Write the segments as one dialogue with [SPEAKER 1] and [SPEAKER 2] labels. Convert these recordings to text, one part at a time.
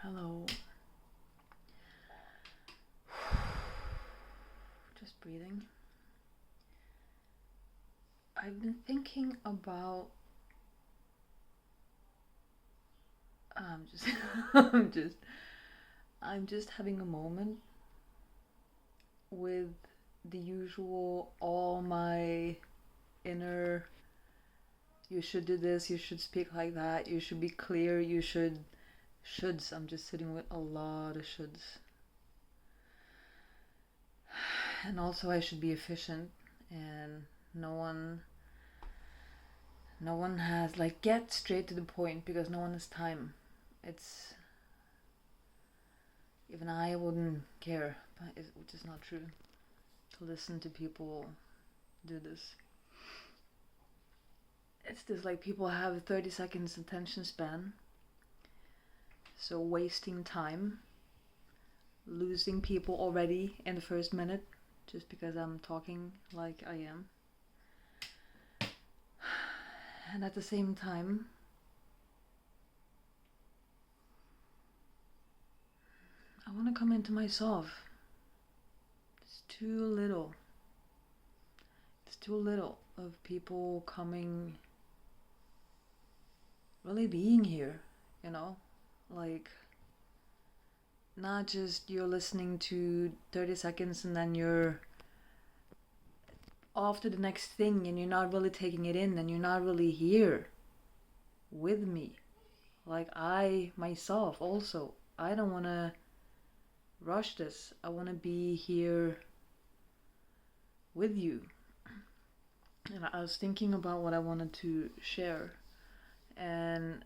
[SPEAKER 1] Hello. Just breathing. I've been thinking about I'm just I'm just I'm just having a moment with the usual all my inner you should do this, you should speak like that, you should be clear, you shoulds. I'm just sitting with a lot of shoulds. And also I should be efficient and no one no one has like get straight to the point because no one has time. It's even I wouldn't care, but which is not true, to listen to people do this. It's this like people have 30 seconds attention span, so wasting time, losing people already in the first minute just because I'm talking like I am. And at the same time, I want to come into myself. It's too little. It's too little of people coming, really being here, you know? Like, not just you're listening to 30 seconds and then you're off to the next thing and you're not really taking it in and you're not really here with me. Like, I myself also, I don't want to rush this. I want to be here with you. And I was thinking about what I wanted to share. And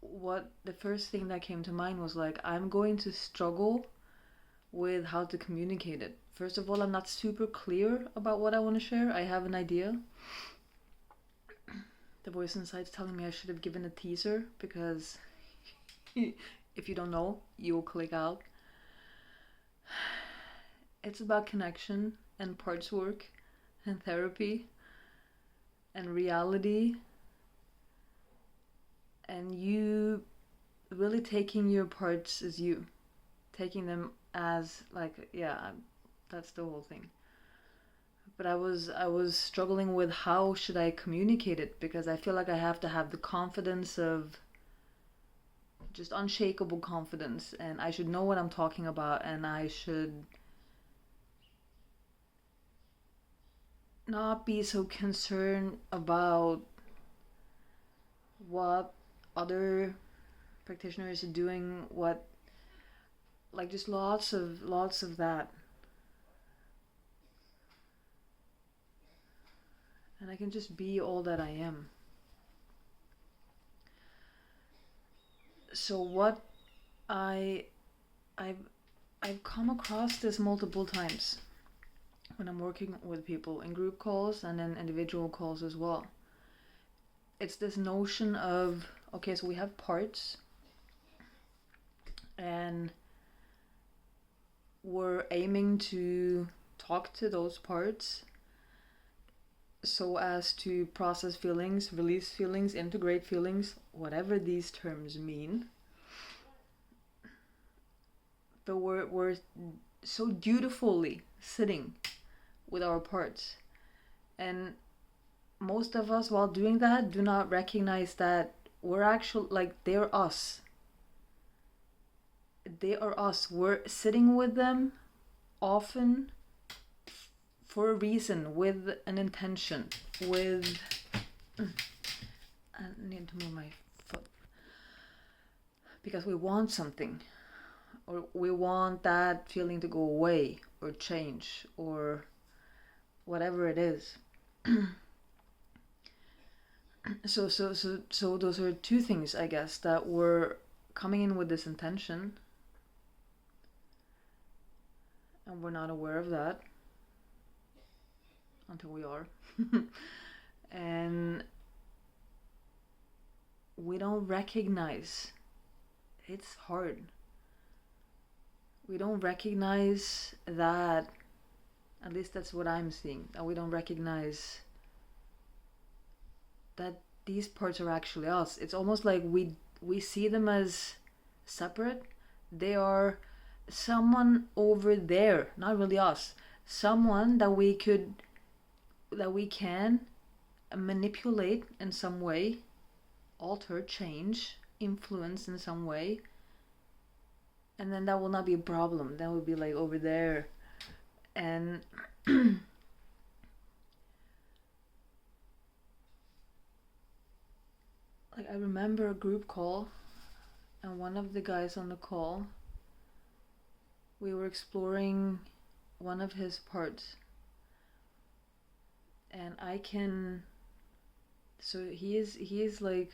[SPEAKER 1] what the first thing that came to mind was like, I'm going to struggle with how to communicate it. First of all, I'm not super clear about what I want to share. I have an idea. The voice inside is telling me I should have given a teaser because if you don't know, you'll click out. It's about connection and parts work and therapy and reality and you really taking your parts as you, taking them as like, yeah, that's the whole thing. But I was struggling with how should I communicate it because I feel like I have to have the confidence of just unshakable confidence and I should know what I'm talking about and I should not be so concerned about what other practitioners are doing, what like just lots of that. And I can just be all that I am. So what I I've I've come across this multiple times when I'm working with people in group calls and in individual calls as well. It's this notion of okay, so we have parts and we're aiming to talk to those parts so as to process feelings, release feelings, integrate feelings, whatever these terms mean. But we're so dutifully sitting with our parts. And most of us, while doing that, do not recognize that we're actually, like, they're us. They are us. We're sitting with them often for a reason, with an intention, with. I need to move my foot. Because we want something, or we want that feeling to go away, or change, or whatever it is. So those are two things, I guess, that we're coming in with this intention, and we're not aware of that until we are. And we don't recognize, it's hard. We don't recognize that, at least that's what I'm seeing, that we don't recognize that these parts are actually us. It's almost like we see them as separate. They are someone over there, not really us. Someone that we can manipulate in some way, alter, change, influence in some way, and then that will not be a problem. That will be like over there. And like I remember a group call, and one of the guys on the call, we were exploring one of his parts, and I can, so he is like,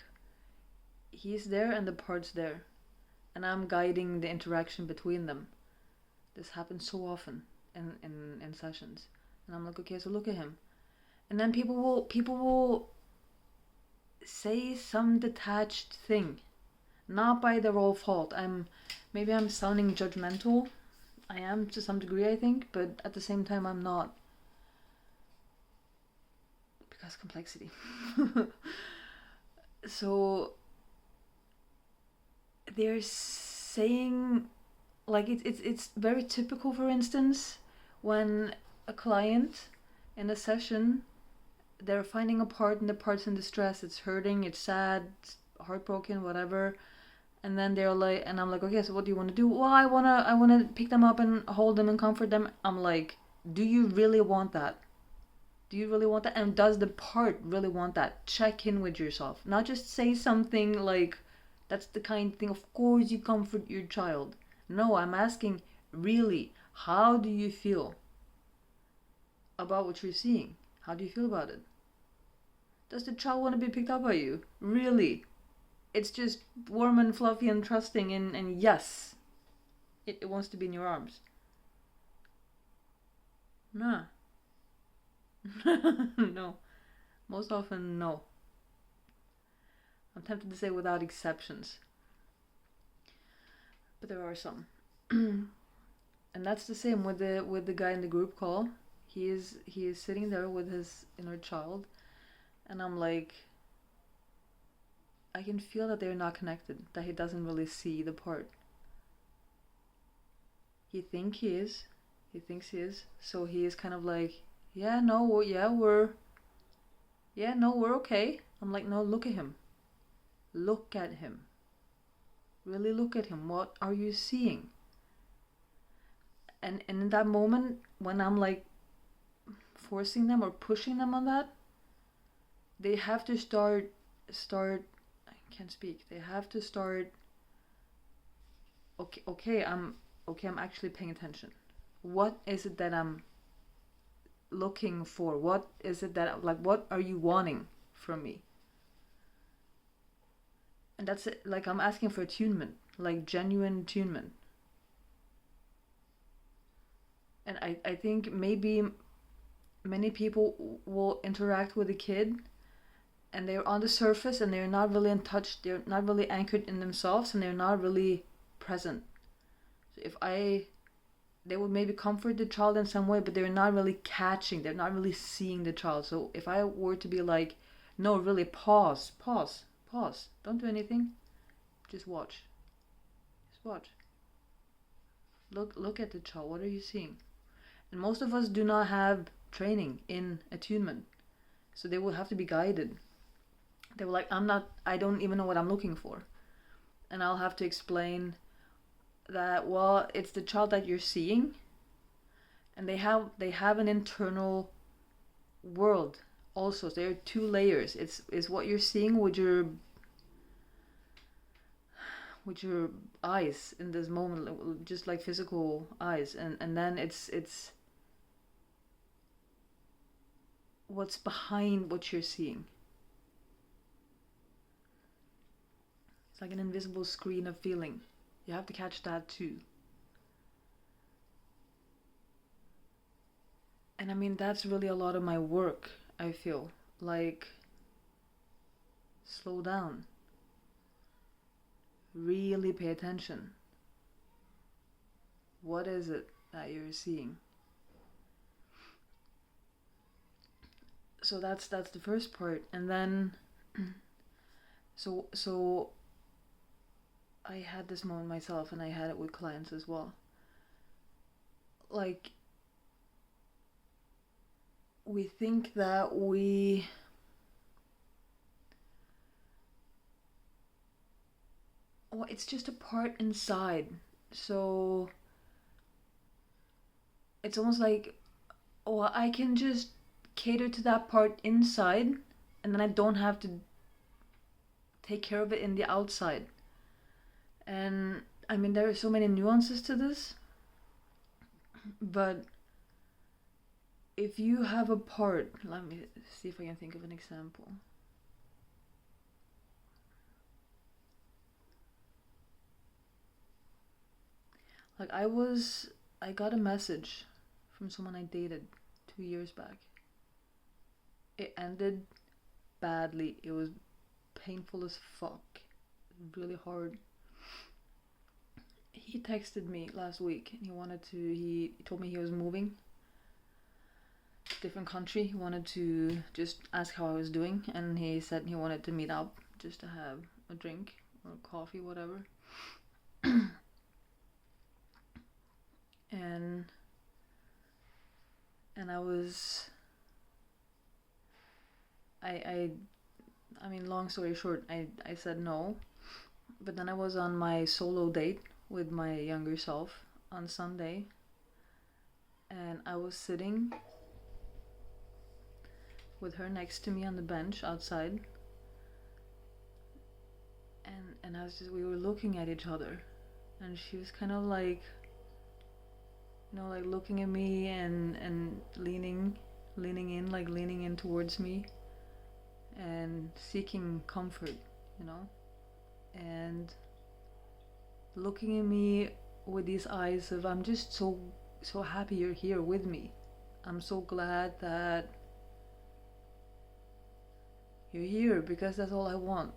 [SPEAKER 1] he's there and the part's there, and I'm guiding the interaction between them. This happens so often in sessions, and I'm like, okay, so look at him, and then people will say some detached thing, not by their own fault. Maybe I'm sounding judgmental. I am to some degree, I think, but at the same time I'm not, because complexity. So they're saying, like, it's very typical, for instance, when a client in a session, they're finding a part and the part's in distress, it's hurting, it's sad, it's heartbroken, whatever, and then they're like, and I'm like, okay, so what do you want to do? Well, I want to pick them up and hold them and comfort them. I'm like, do you really want that? Do you really want that? And does the part really want that? Check in with yourself. Not just say something like, that's the kind of thing, of course you comfort your child. No, I'm asking, really, how do you feel about what you're seeing? How do you feel about it? Does the child want to be picked up by you? Really? It's just warm and fluffy and trusting, and yes, it wants to be in your arms. Nah. No. Most often, no. I'm tempted to say without exceptions, but there are some. And that's the same with the guy in the group call. He is sitting there with his inner child, and I'm like, I can feel that they're not connected, that he doesn't really see the part. He thinks he is, so he is kind of like, yeah, no, we're okay. I'm like, no, look at him. Look at him. Really look at him. What are you seeing? And in that moment, when I'm like forcing them or pushing them on that, they have to start I can't speak. They have to start, okay, I'm actually paying attention. What is it that I'm looking for? What is it that, like, what are you wanting from me? And that's it. Like, I'm asking for attunement, like genuine attunement. And I think maybe many people will interact with a kid, and they're on the surface and they're not really in touch, they're not really anchored in themselves, and they're not really present. So they would maybe comfort the child in some way, but they're not really catching, they're not really seeing the child. So if I were to be like, no, really, pause, don't do anything, just watch, look at the child. What are you seeing? And most of us do not have training in attunement, so they will have to be guided. They were like, I don't even know what I'm looking for. And I'll have to explain that, well, it's the child that you're seeing, and they have an internal world also. So there are two layers. It's what you're seeing with your eyes in this moment, just like physical eyes, and then it's what's behind what you're seeing. It's like an invisible screen of feeling. You have to catch that too. And I mean, that's really a lot of my work, I feel. Like, slow down. Really pay attention. What is it that you're seeing? So that's the first part. And then so I had this moment myself, and I had it with clients as well. Like, we think that well, it's just a part inside. So it's almost like, oh, I can just cater to that part inside, and then I don't have to take care of it in the outside. And I mean, there are so many nuances to this, but if you have a part, let me see if I can think of an example. Like, I got a message from someone I dated 2 years back. It ended badly. It was painful as fuck. Really hard. He texted me last week, and he told me he was moving to a different country. He wanted to just ask how I was doing, and he said he wanted to meet up just to have a drink or coffee, whatever. and I was I mean, long story short, I said no. But then I was on my solo date with my younger self on Sunday, and I was sitting with her next to me on the bench outside, and we were looking at each other, and she was kind of like, like looking at me and leaning in, like leaning in towards me and seeking comfort, and looking at me with these eyes of, I'm just so happy you're here with me. I'm so glad that you're here, because that's all I want.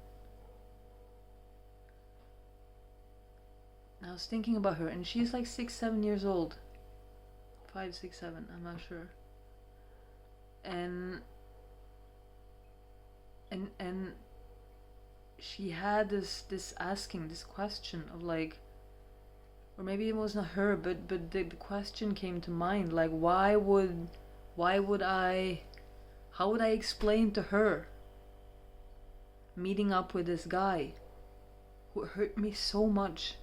[SPEAKER 1] I was thinking about her, and she's like 6-7 years old. 5, 6, 7, I'm not sure. And she had this asking this question of like, or maybe it wasn't her, but the question came to mind, like, why would I, how would I explain to her meeting up with this guy who hurt me so much?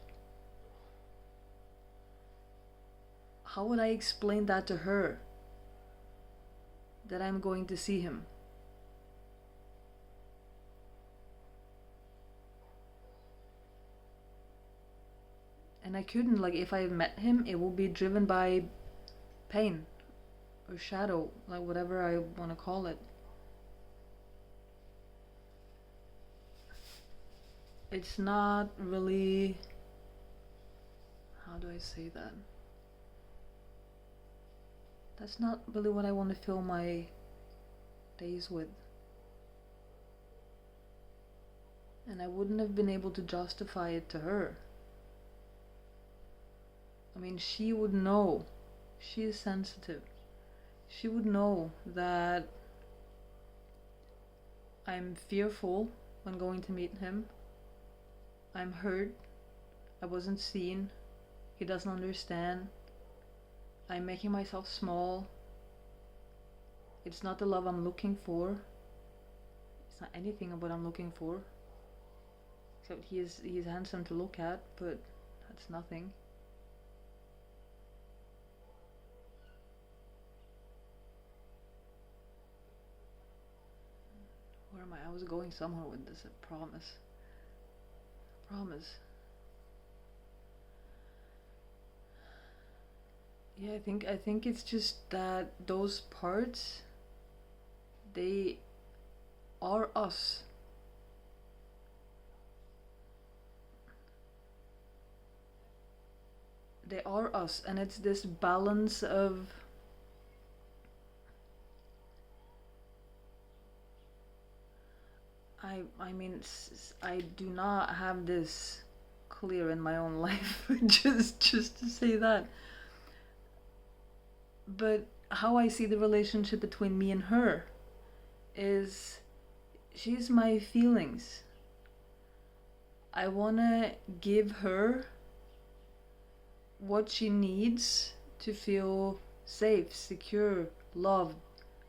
[SPEAKER 1] How would I explain that to her, that I'm going to see him? And I couldn't. Like, if I met him, it will be driven by pain or shadow, like whatever I want to call it. It's not really, how do I say that? That's not really what I want to fill my days with. And I wouldn't have been able to justify it to her. I mean, she would know. She is sensitive. She would know that I'm fearful when going to meet him. I'm hurt. I wasn't seen. He doesn't understand. I'm making myself small. It's not the love I'm looking for. It's not anything of what I'm looking for. Except he's handsome to look at, but that's nothing. Where am I? I was going somewhere with this, I promise. Yeah, I think it's just that those parts, they are us. They are us, and it's this balance of, I mean, I do not have this clear in my own life, just to say that. But how I see the relationship between me and her is, she's my feelings. I want to give her what she needs to feel safe, secure, loved,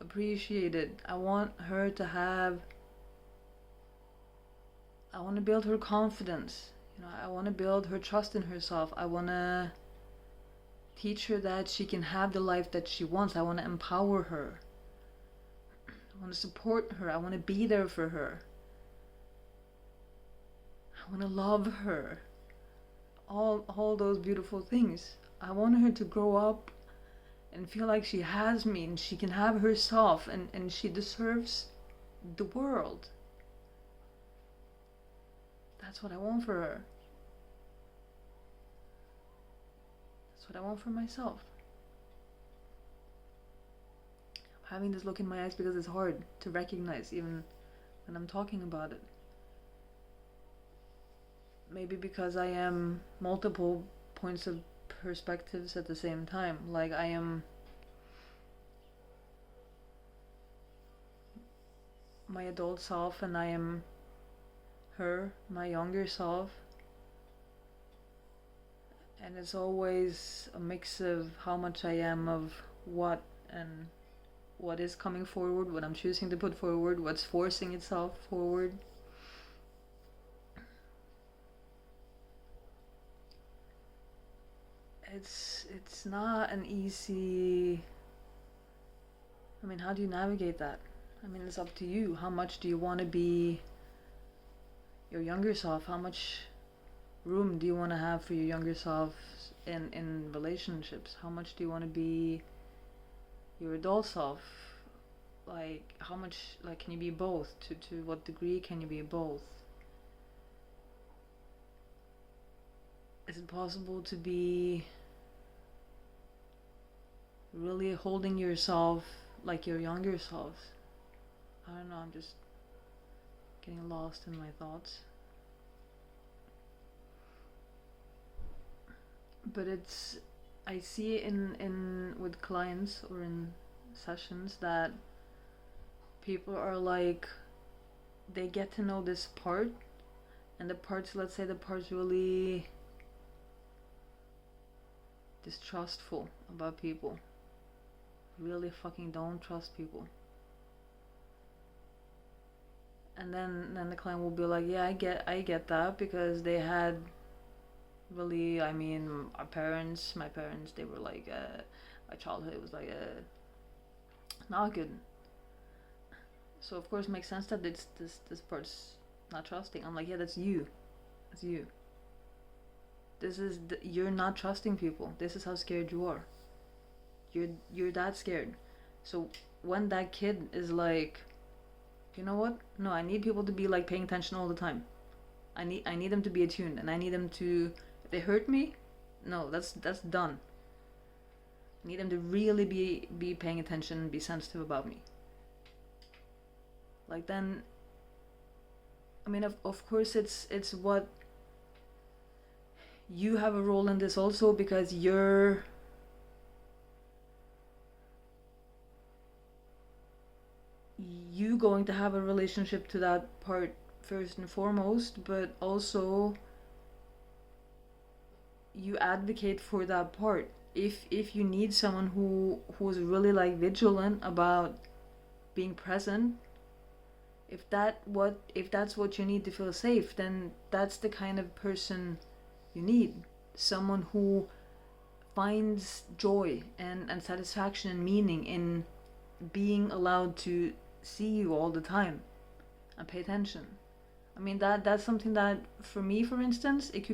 [SPEAKER 1] appreciated. I want her to have, I want to build her confidence. I want to build her trust in herself. I want to teach her that she can have the life that she wants. I want to empower her. I want to support her. I want to be there for her. I want to love her. All those beautiful things. I want her to grow up and feel like she has me and she can have herself, and she deserves the world. That's what I want for her. That's what I want for myself. I'm having this look in my eyes because it's hard to recognize even when I'm talking about it. Maybe because I am multiple points of perspectives at the same time. Like I am my adult self and I am her, my younger self. And it's always a mix of how much I am of what, and what is coming forward, what I'm choosing to put forward, what's forcing itself forward. It's not an easy, how do you navigate that? It's up to you. How much do you want to be your younger self? How much room do you want to have for your younger self in relationships? How much do you want to be your adult self? Like how much, like, can you be both? To what degree can you be both? Is it possible to be really holding yourself like your younger self? I don't know, I'm just getting lost in my thoughts. But I see in with clients or in sessions that people are like, they get to know this part, and the parts, let's say the part's really distrustful about people, really fucking don't trust people. And then the client will be like, yeah, I get that, because they had really, my parents, they were like, my childhood was like not good. So of course it makes sense that this part's not trusting. I'm like, yeah, that's you. That's you. You're not trusting people. This is how scared you are. You're that scared. So when that kid is like, you know what? No, I need people to be like paying attention all the time. I need them to be attuned, and I need them to, if they hurt me, no, that's done. I need them to really be paying attention and be sensitive about me. Like then, of course it's what you have a role in this also, because you're going to have a relationship to that part first and foremost, but also you advocate for that part. If you need someone who's really like vigilant about being present, if that's what you need to feel safe, then that's the kind of person you need. Someone who finds joy and satisfaction and meaning in being allowed to see you all the time and pay attention. That's something that for me, for instance, that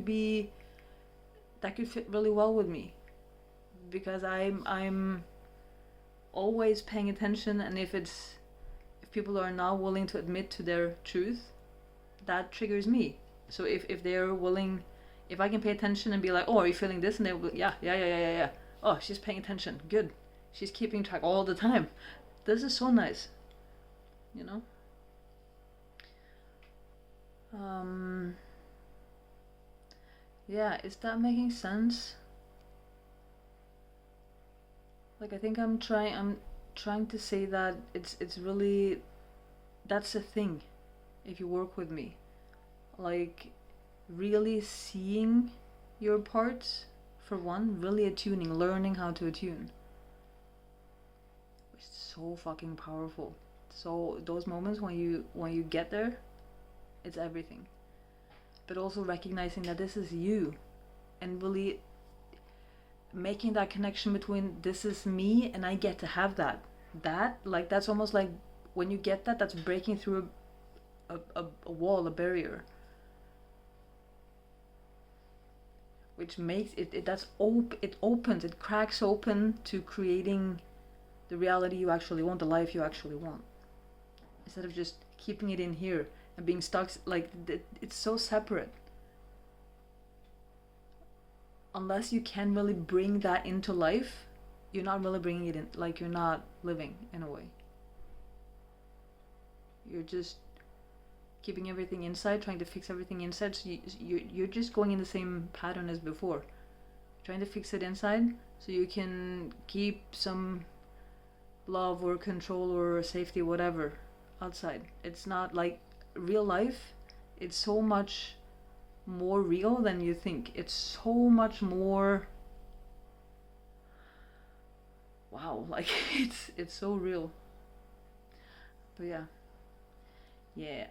[SPEAKER 1] could fit really well with me, because I'm always paying attention, and if people are not willing to admit to their truth, that triggers me. So if they're willing, if I can pay attention and be like, oh, are you feeling this? And they'll be, yeah. Oh, she's paying attention. Good. She's keeping track all the time. This is so nice. Yeah, is that making sense? Like, I think I'm trying to say that it's really, that's the thing if you work with me. Like, really seeing your parts, for one, really attuning, learning how to attune. It's so fucking powerful. So those moments when you get there, it's everything. But also recognizing that this is you, and really making that connection between this is me and I get to have that. That's almost like when you get that, that's breaking through a wall, a barrier, which makes it it opens, it cracks open to creating the reality you actually want, the life you actually want, instead of just keeping it in here and being stuck. Like, it's so separate. Unless you can really bring that into life, you're not really bringing it in. Like, you're not living, in a way. You're just keeping everything inside, trying to fix everything inside. So you're just going in the same pattern as before, trying to fix it inside so you can keep some love or control or safety, whatever, outside. It's not like real life. It's so much more real than you think. It's so much more, wow, like it's so real. But yeah,